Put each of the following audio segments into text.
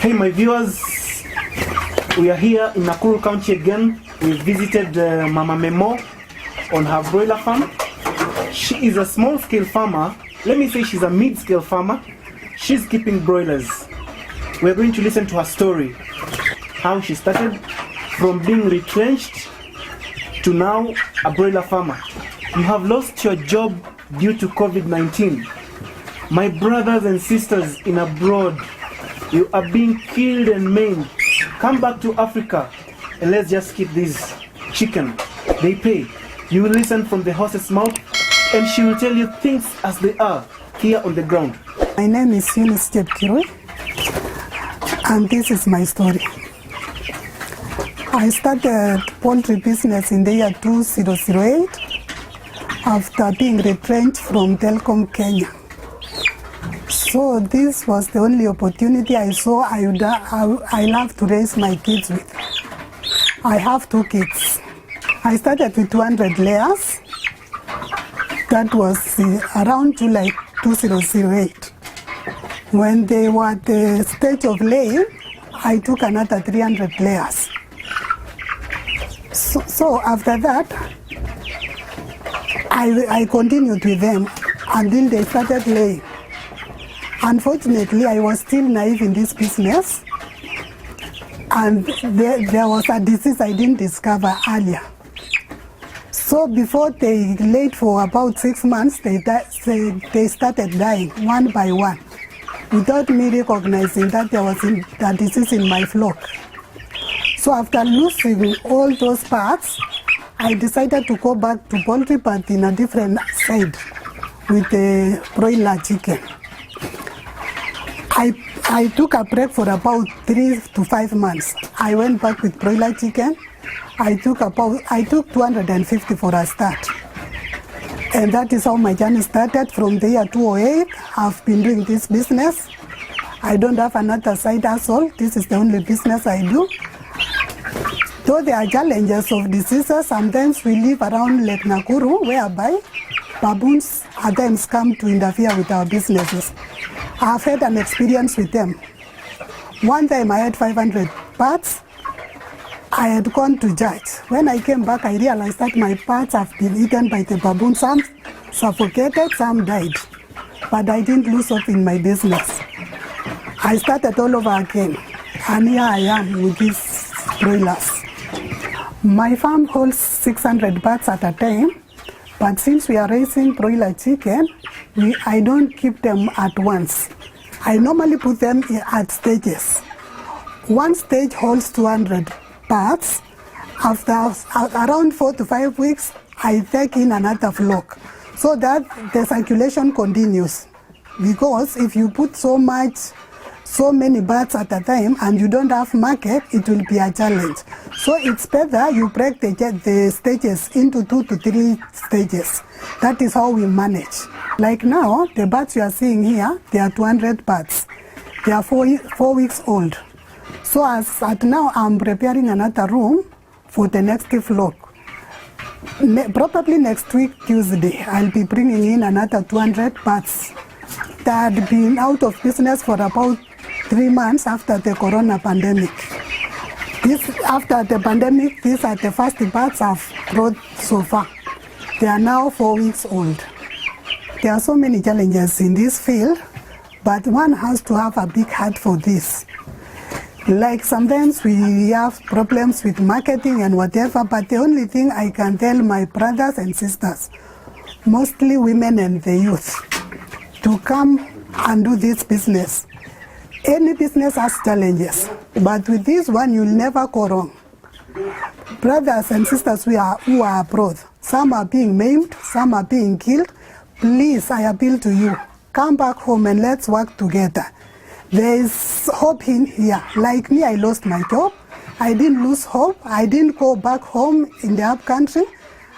Hey my viewers, we are here in Nakuru County again. We visited Mama Memo on her broiler farm. She is a small-scale farmer. Let me say she's a mid-scale farmer. She's keeping broilers. We're going to listen to her story. How she started from being retrenched to now a broiler farmer. You have lost your job due to COVID-19. My brothers and sisters in abroad, you are being killed and maimed. Come back to Africa and let's just keep this chicken. They pay. You will listen from the horse's mouth and she will tell you things as they are here on the ground. My name is Eunice Chepkirui and this is my story. I started poultry business in the year 2008 after being retrenched from Telkom, Kenya. So this was the only opportunity I saw I love to raise my kids with. I have 2 kids. I started with 200 layers. That was around July 2008. When they were at the stage of laying, I took another 300 layers. So after that, I continued with them until they started laying. Unfortunately, I was still naive in this business, and there was a disease I didn't discover earlier. So before they laid for about 6 months, they started dying one by one, without me recognizing that there was a disease in my flock. So after losing all those parts, I decided to go back to poultry, but in a different side with the broiler chicken. I took a break for about 3 to 5 months. I went back with broiler chicken. I took 250 for a start. And that is how my journey started from the year 2008. I've been doing this business. I don't have another side hustle. This is the only business I do. Though there are challenges of diseases, sometimes we live around Lake Nakuru, whereby baboons at times come to interfere with our businesses. I've had an experience with them. One time I had 500 parts. I had gone to judge. When I came back, I realized that my parts have been eaten by the baboon. Some suffocated, some died. But I didn't lose hope in my business. I started all over again. And here I am with these broilers. My farm holds 600 parts at a time. But since we are raising broiler chicken, I don't keep them at once. I normally put them at stages. One stage holds 200 parts. After around 4 to 5 weeks, I take in another flock so that the circulation continues. Because if you put so many birds at a time and you don't have market, it will be a challenge. So it's better you break the stages into 2 to 3 stages. That is how we manage. Like now, the birds you are seeing here, they are 200 birds. They are 4 weeks old. So as at now, I'm preparing another room for the next flock. Probably next week, Tuesday, I'll be bringing in another 200 birds that had been out of business for about 3 months after the corona pandemic. After the pandemic, these are the first birds I've brought so far. They are now 4 weeks old. There are so many challenges in this field, but one has to have a big heart for this. Like sometimes we have problems with marketing and whatever, but the only thing I can tell my brothers and sisters, mostly women and the youth, to come and do this business. Any business has challenges, but with this one, you'll never go wrong. Brothers and sisters who are abroad, some are being maimed, some are being killed. Please, I appeal to you, come back home and let's work together. There is hope in here. Like me, I lost my job. I didn't lose hope. I didn't go back home in the up country.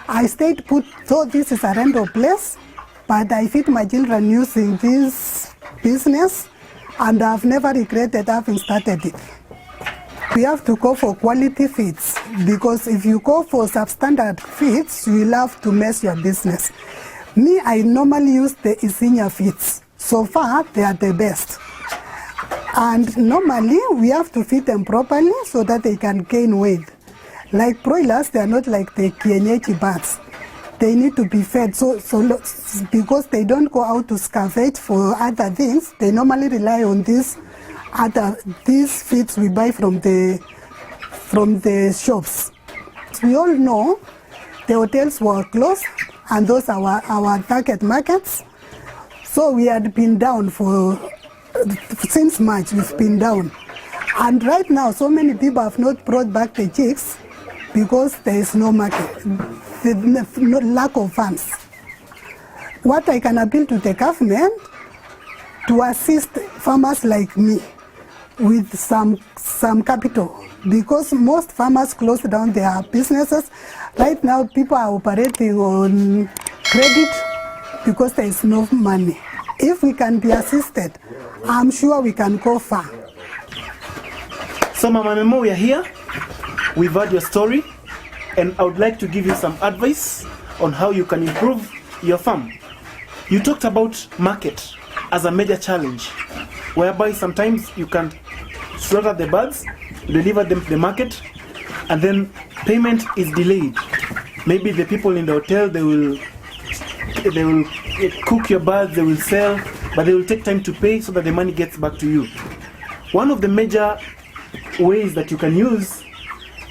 I stayed put, though this is a rental place, but I feed my children using this business. And I've never regretted having started it. We have to go for quality feeds, because if you go for substandard feeds, you will have to mess your business. Me, I normally use the Isinya feeds. So far, they are the best. And normally we have to feed them properly so that they can gain weight. Like broilers, they are not like the kienyeji birds. They need to be fed so because they don't go out to scavenge for other things. They normally rely on these feeds we buy from the shops. We all know the hotels were closed and those are our target markets. So we had been down since March. We've been down, and right now so many people have not brought back the chicks because there is no market, no lack of funds. What I can appeal to the government to assist farmers like me with some capital, because most farmers closed down their businesses. Right now people are operating on credit because there is no money. If we can be assisted, I'm sure we can go far. So Mama Memo, we are here. We've heard your story, and I would like to give you some advice on how you can improve your farm. You talked about market as a major challenge, whereby sometimes you can't slaughter the birds, deliver them to the market, and then payment is delayed. Maybe the people in the hotel, they will cook your birds, they will sell, but they will take time to pay so that the money gets back to you. One of the major ways that you can use,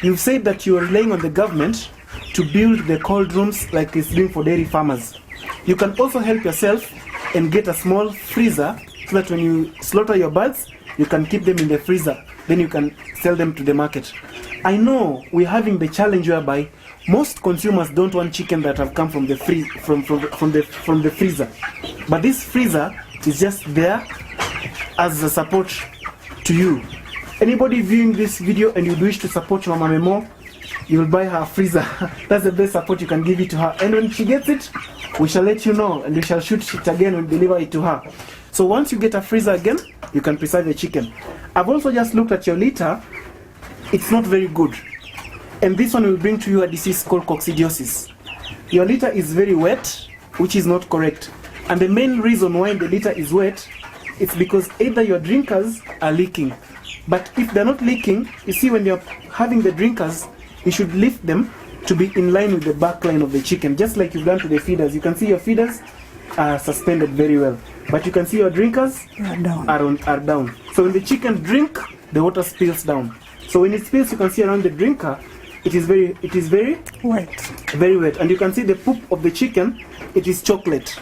you've said that you are relying on the government to build the cold rooms like it's doing for dairy farmers. You can also help yourself and get a small freezer so that when you slaughter your birds, you can keep them in the freezer, then you can sell them to the market. I know we're having the challenge whereby most consumers don't want chicken that have come from the freezer, but this freezer is just there as a support to you. Anybody viewing this video and you wish to support Mama Memo, you will buy her a freezer. That's the best support you can give it to her, and when she gets it, we shall let you know and we shall shoot it again and deliver it to her. So once you get a freezer again, you can preserve your chicken. I've also just looked at your litter. It's not very good, and this one will bring to you a disease called coccidiosis. Your litter is very wet, which is not correct, and the main reason why the litter is wet, it's because either your drinkers are leaking, but if they're not leaking, you see, when you're having the drinkers, you should lift them to be in line with the back line of the chicken, just like you've done to the feeders. You can see your feeders are suspended very well, but you can see your drinkers are down. So when the chicken drink, the water spills down. So when it spills, you can see around the drinker, it is very wet. Very wet. And you can see the poop of the chicken, it is chocolate.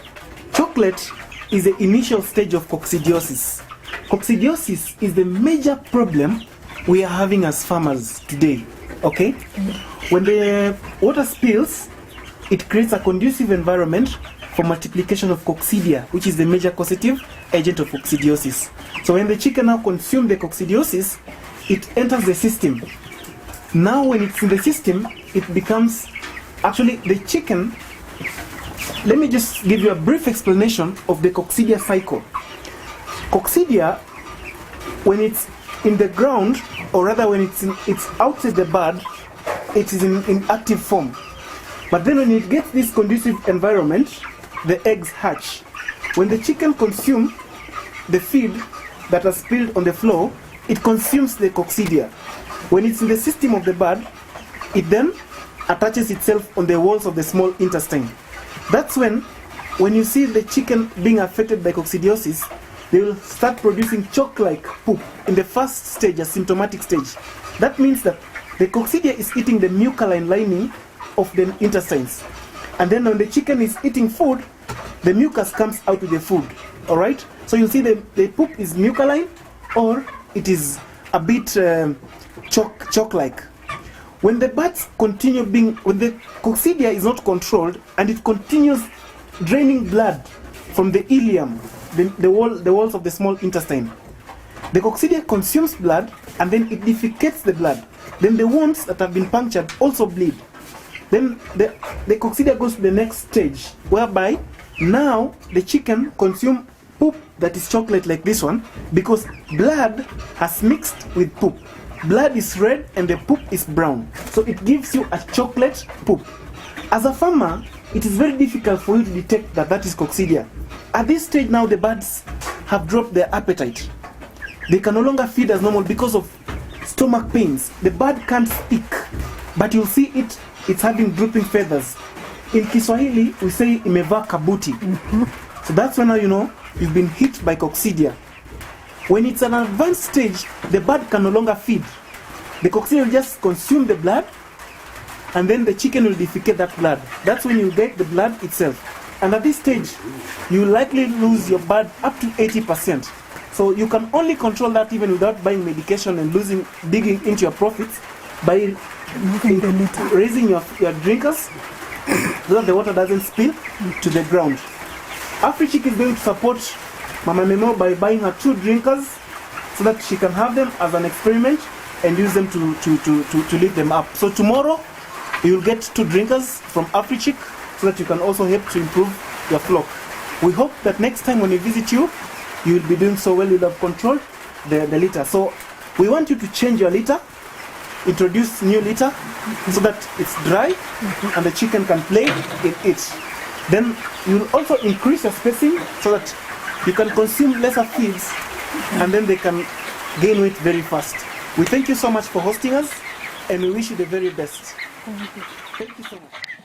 Chocolate is the initial stage of coccidiosis. Coccidiosis is the major problem we are having as farmers today. Okay? When the water spills, it creates a conducive environment for multiplication of coccidia, which is the major causative agent of coccidiosis. So when the chicken now consumes the coccidiosis, it enters the system. Now when it's in the system, it becomes, actually the chicken, let me just give you a brief explanation of the coccidia cycle. Coccidia, when it's in the ground, or rather when it's outside the bird, it is in active form. But then when it gets this conducive environment, the eggs hatch. When the chicken consumes the feed that has spilled on the floor, it consumes the coccidia. When it's in the system of the bird, it then attaches itself on the walls of the small intestine. That's when you see the chicken being affected by coccidiosis, they will start producing chalk-like poop in the first stage, a symptomatic stage. That means that the coccidia is eating the mucilline lining of the intestines. And then when the chicken is eating food, the mucus comes out with the food. Alright? So you see the poop is mucilline, or it is a bit chalk-like. When the birds continue when the coccidia is not controlled and it continues draining blood from the ileum, the walls of the small intestine, the coccidia consumes blood and then it defecates the blood. Then the wounds that have been punctured also bleed. Then the coccidia goes to the next stage, whereby now the chicken consumes poop that is chocolate like this one, because blood has mixed with poop. Blood is red and the poop is brown. So it gives you a chocolate poop. As a farmer, it is very difficult for you to detect that is coccidia. At this stage now, the birds have dropped their appetite. They can no longer feed as normal because of stomach pains. The bird can't speak, but you'll see it's having drooping feathers. In Kiswahili, we say imevaa kabuti. So that's when you've been hit by coccidia. When it's an advanced stage, the bird can no longer feed. The coccidia will just consume the blood, and then the chicken will defecate that blood. That's when you get the blood itself. And at this stage, you likely lose your bird up to 80%. So you can only control that even without buying medication and digging into your profits by raising your drinkers so that the water doesn't spill to the ground. AfriChick is going to support Mama Memo by buying her 2 drinkers so that she can have them as an experiment and use them to lift them up. So tomorrow you will get 2 drinkers from AfriChick so that you can also help to improve your flock. We hope that next time when we visit you, you will be doing so well, you'll have controlled the litter. So we want you to change your litter, introduce new litter so that it's dry and the chicken can play in it. Then you'll also increase your spacing so that you can consume lesser feeds and then they can gain weight very fast. We thank you so much for hosting us and we wish you the very best. Thank you. Thank you so much.